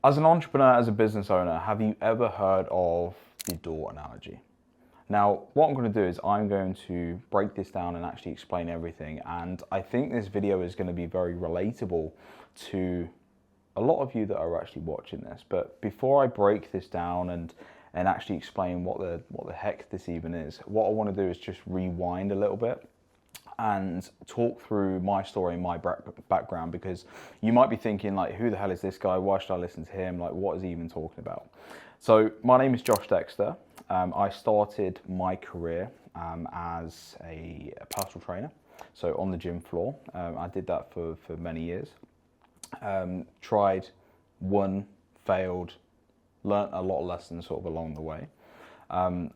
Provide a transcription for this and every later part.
As an entrepreneur, as a business owner, have you ever heard of the door analogy? Now, what I'm going to do is I'm going to break this down and actually explain everything. And I think this video is going to be very relatable to a lot of you that are actually watching this. But before I break this down and actually explain what the heck this even is, what I want to do is just rewind a little bit and talk through my story and my background, because you might be thinking, like, who the hell is this guy? Why should I listen to him? Like, what is he even talking about? So my name is Josh Dexter. I started my career as a personal trainer, so on the gym floor. I did that for many years. Tried, won, failed, learnt a lot of lessons sort of along the way.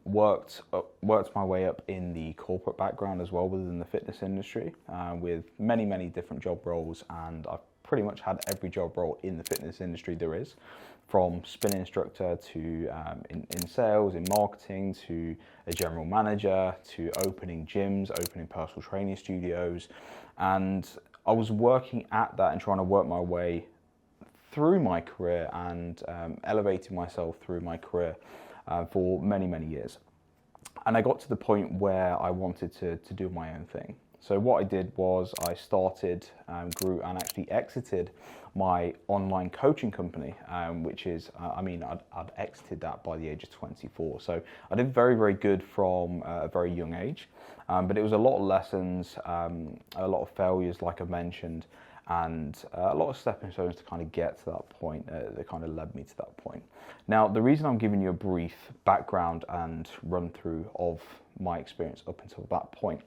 Worked my way up in the corporate background as well within the fitness industry with many different job roles, and I've pretty much had every job role in the fitness industry there is, from spin instructor to in sales, in marketing, to a general manager, to opening gyms, opening personal training studios. And I was working at that and trying to work my way through my career and elevating myself through my career for many years. And I got to the point where I wanted to do my own thing. So what I did was I started, grew, and actually exited my online coaching company, which is, I'd exited that by the age of 24. So I did very good from a very young age, but it was a lot of lessons, a lot of failures, like I mentioned, and a lot of stepping stones to kind of get to that point that kind of led me to that point. Now, the reason I'm giving you a brief background and run through of my experience up until that point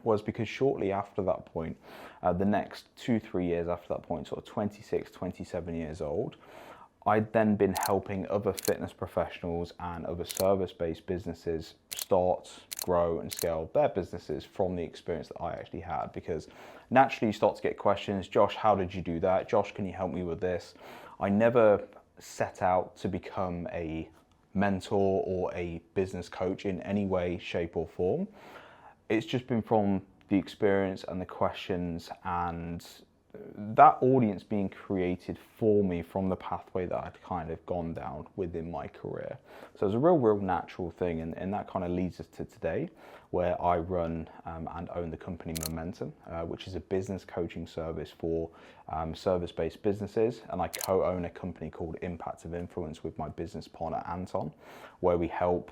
was because shortly after that point, the next 2-3 years after that point, sort of 26, 27 years old, I'd then been helping other fitness professionals and other service-based businesses start, grow, and scale their businesses from the experience that I actually had. Because naturally you start to get questions, Josh, how did you do that? Josh, can you help me with this? I never set out to become a mentor or a business coach in any way, shape, or form. It's just been from the experience and the questions and that audience being created for me from the pathway that I'd kind of gone down within my career. So it's a real natural thing, and that kind of leads us to today, where I run and own the company Momentum, which is a business coaching service for service-based businesses, and I co-own a company called Impact of Influence with my business partner Anton, where we help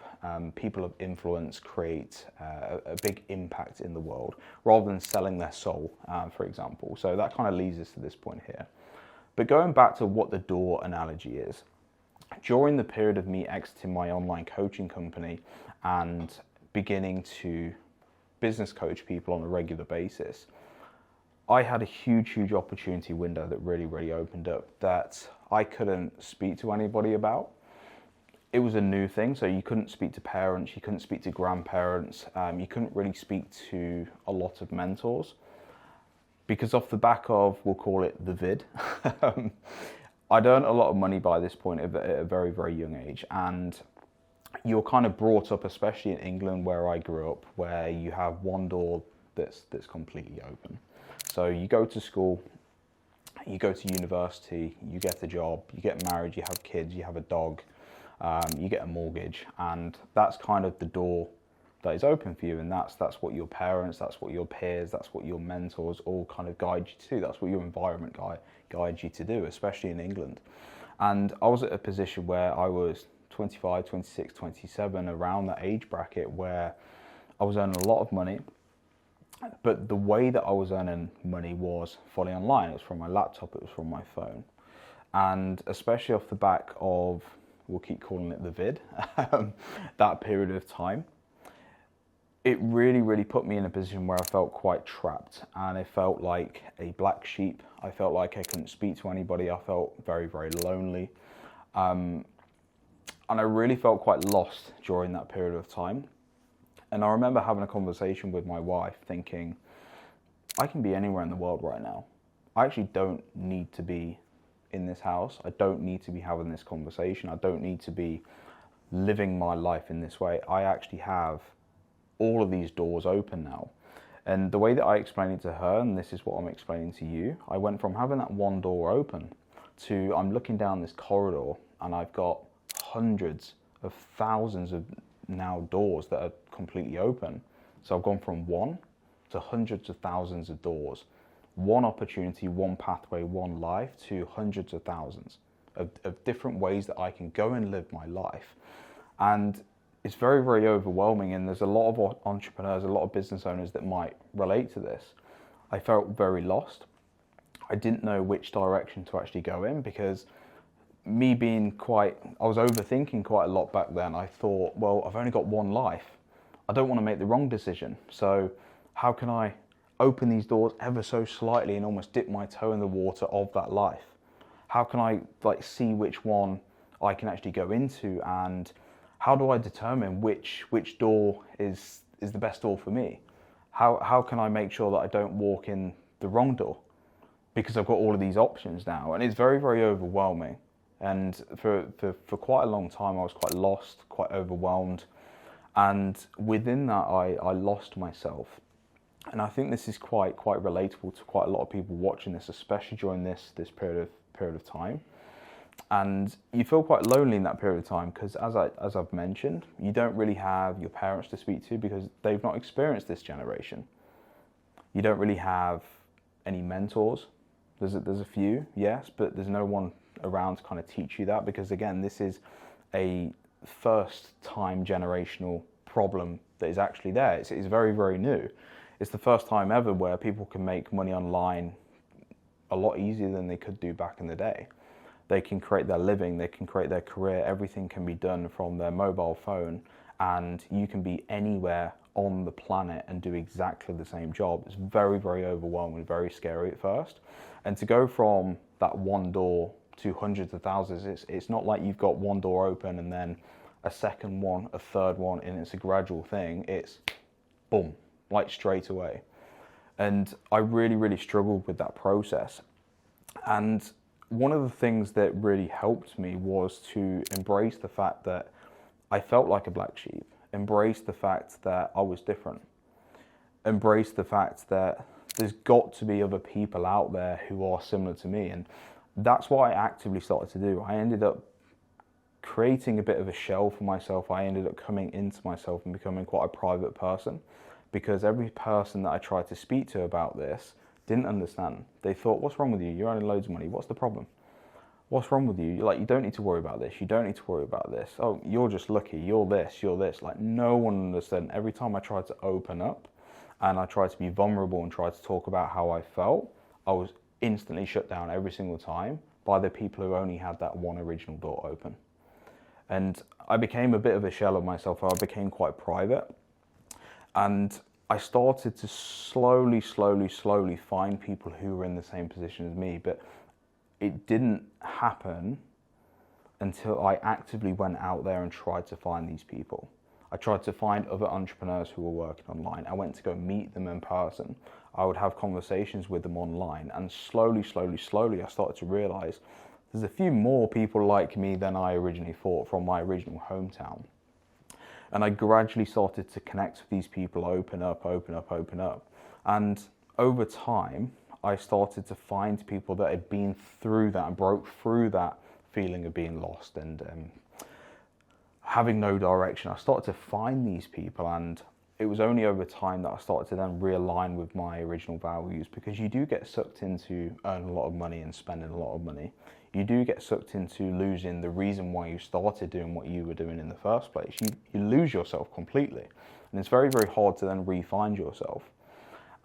people of influence create a big impact in the world rather than selling their soul, for example. So that kind of leads us to this point here. But going back to what the door analogy is, during the period of me exiting my online coaching company and beginning to business coach people on a regular basis, I had a huge opportunity window that really opened up that I couldn't speak to anybody about. It was a new thing, so you couldn't speak to parents, you couldn't speak to grandparents, you couldn't really speak to a lot of mentors. Because off the back of, we'll call it the vid, I'd earned a lot of money by this point at a very young age, and you're kind of brought up, especially in England where I grew up, where you have one door that's completely open. So you go to school, you go to university, you get a job, you get married, you have kids, you have a dog, you get a mortgage, and that's kind of the door that is open for you, and that's what your parents, that's what your peers, that's what your mentors all kind of guide you to. That's what your environment guides you to do, especially in England. And I was at a position where I was 25, 26, 27, around that age bracket, where I was earning a lot of money, but the way that I was earning money was fully online. It was from my laptop, it was from my phone. And especially off the back of, we'll keep calling it the vid, that period of time, it really put me in a position where I felt quite trapped, and I felt like a black sheep. I felt like I couldn't speak to anybody. I felt very lonely. And I really felt quite lost during that period of time. And I remember having a conversation with my wife thinking, I can be anywhere in the world right now. I actually don't need to be in this house. I don't need to be having this conversation. I don't need to be living my life in this way. I actually have all of these doors open now. And the way that I explained it to her, and this is what I'm explaining to you, I went from having that one door open to, I'm looking down this corridor and I've got hundreds of thousands of now doors that are completely open. So I've gone from one to hundreds of thousands of doors, one opportunity, one pathway, one life, to hundreds of thousands of different ways that I can go and live my life. And it's very, very overwhelming. And there's a lot of entrepreneurs, a lot of business owners that might relate to this. I felt very lost. I didn't know which direction to actually go in, because me being I was overthinking quite a lot back then. I thought, well, I've only got one life. I don't want to make the wrong decision. So how can I open these doors ever so slightly and almost dip my toe in the water of that life? How can I see which one I can actually go into, and how do I determine which door is the best door for me? How can I make sure that I don't walk in the wrong door? Because I've got all of these options now, and it's very, very overwhelming. And for quite a long time, I was quite lost, quite overwhelmed. And within that, I lost myself. And I think this is quite relatable to quite a lot of people watching this, especially during this period of time. And you feel quite lonely in that period of time, because as I've mentioned, you don't really have your parents to speak to, because they've not experienced this generation. You don't really have any mentors. There's a few, yes, but there's no one around to kind of teach you that, because again, this is a first time generational problem that is actually there. It's very, very new. It's the first time ever where people can make money online a lot easier than they could do back in the day. They can create their living, they can create their career, everything can be done from their mobile phone, and you can be anywhere on the planet and do exactly the same job. It's very, very overwhelming, very scary at first. And to go from that one door to hundreds of thousands, it's not like you've got one door open and then a second one, a third one, and it's a gradual thing. It's boom, like straight away. And I really, really struggled with that process. And one of the things that really helped me was to embrace the fact that I felt like a black sheep, embrace the fact that I was different, embrace the fact that there's got to be other people out there who are similar to me. And that's what I actively started to do. I ended up creating a bit of a shell for myself. I ended up coming into myself and becoming quite a private person, because every person that I tried to speak to about this didn't understand. They thought, what's wrong with you? You're earning loads of money. What's the problem? What's wrong with you? You don't need to worry about this. You don't need to worry about this. Oh, you're just lucky. You're this, you're this. Like, no one understood. And every time I tried to open up and I tried to be vulnerable and tried to talk about how I felt, I was instantly shut down every single time by the people who only had that one original door open. And I became a bit of a shell of myself. I became quite private. And I started to slowly find people who were in the same position as me. But it didn't happen until I actively went out there and tried to find these people. I tried to find other entrepreneurs who were working online. I went to go meet them in person. I would have conversations with them online. And slowly, I started to realize there's a few more people like me than I originally thought from my original hometown. And I gradually started to connect with these people, open up. And over time, I started to find people that had been through that and broke through that feeling of being lost and having no direction. I started to find these people, and it was only over time that I started to then realign with my original values, because you do get sucked into earning a lot of money and spending a lot of money. You do get sucked into losing the reason why you started doing what you were doing in the first place. You lose yourself completely, and it's very, very hard to then re-find yourself.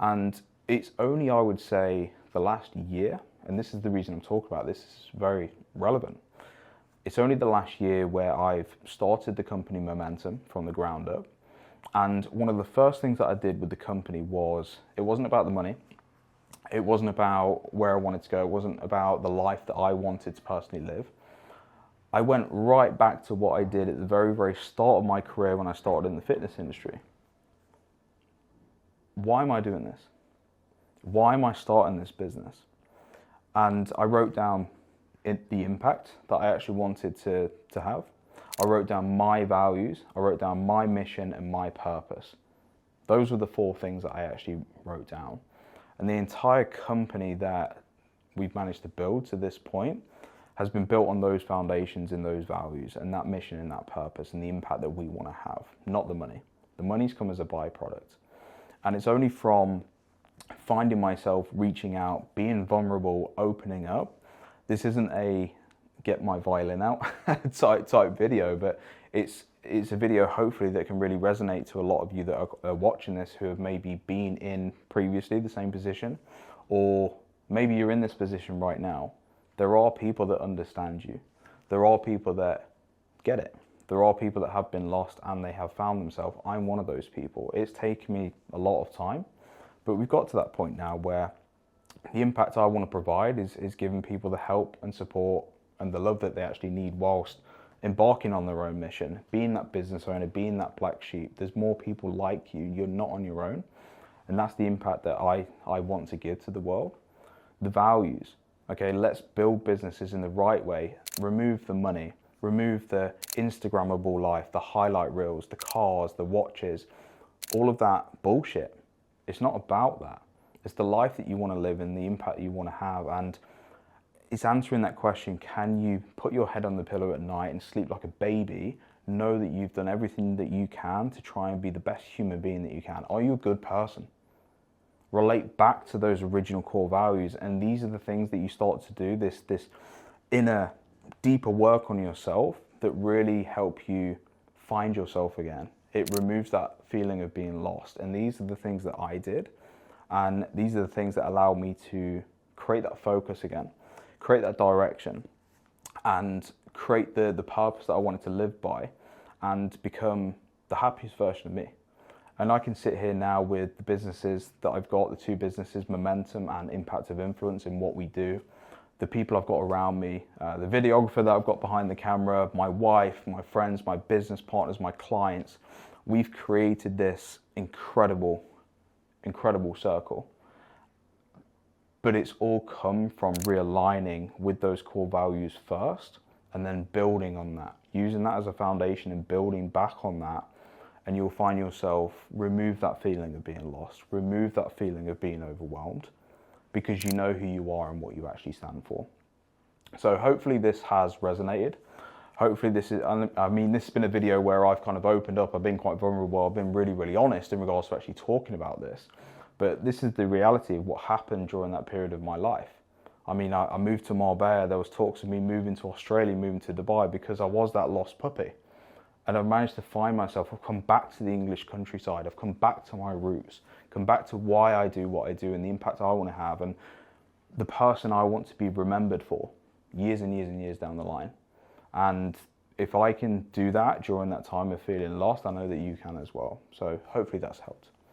And it's only, I would say, the last year, and this is the reason I'm talking about this, is very relevant. It's only the last year where I've started the company Momentum from the ground up. And one of the first things that I did with the company was, it wasn't about the money. It wasn't about where I wanted to go. It wasn't about the life that I wanted to personally live. I went right back to what I did at the very, very start of my career when I started in the fitness industry. Why am I doing this? Why am I starting this business? And I wrote down the impact that I actually wanted to have. I wrote down my values, I wrote down my mission and my purpose. Those were the 4 things that I actually wrote down. And the entire company that we've managed to build to this point has been built on those foundations and those values and that mission and that purpose and the impact that we want to have, not the money. The money's come as a byproduct. And it's only from finding myself, reaching out, being vulnerable, opening up. This isn't a get my violin out type video, but it's a video hopefully that can really resonate to a lot of you that are watching this who have maybe been in previously the same position, or maybe you're in this position right now. There are people that understand you. There are people that get it. There are people that have been lost and they have found themselves. I'm one of those people. It's taken me a lot of time, but we've got to that point now where the impact I want to provide is giving people the help and support and the love that they actually need whilst embarking on their own mission, being that business owner, being that black sheep. There's more people like you. You're not on your own. And that's the impact that I want to give to the world. The values. Okay, let's build businesses in the right way. Remove the money. Remove the Instagrammable life, the highlight reels, the cars, the watches, all of that bullshit. It's not about that. It's the life that you want to live and the impact you want to have. And it's answering that question, can you put your head on the pillow at night and sleep like a baby, know that you've done everything that you can to try and be the best human being that you can? Are you a good person? Relate back to those original core values, and these are the things that you start to do, this inner, deeper work on yourself that really help you find yourself again. It removes that feeling of being lost, and these are the things that I did, and these are the things that allow me to create that focus again, create that direction, and create the purpose that I wanted to live by, and become the happiest version of me. And I can sit here now with the businesses that I've got, the two businesses, Momentum and Impact of Influence, in what we do, the people I've got around me, the videographer that I've got behind the camera, my wife, my friends, my business partners, my clients. We've created this incredible circle. But it's all come from realigning with those core values first, and then building on that, using that as a foundation and building back on that. And you'll find yourself remove that feeling of being lost, remove that feeling of being overwhelmed, because you know who you are and what you actually stand for. So hopefully this has resonated. Hopefully this is, I mean, this has been a video where I've kind of opened up, I've been quite vulnerable, I've been really honest in regards to actually talking about this. But this is the reality of what happened during that period of my life. I mean, I moved to Marbella, there was talks of me moving to Australia, moving to Dubai, because I was that lost puppy. And I've managed to find myself. I've come back to the English countryside. I've come back to my roots, come back to why I do what I do and the impact I want to have and the person I want to be remembered for years and years and years down the line. And if I can do that during that time of feeling lost, I know that you can as well. So hopefully that's helped.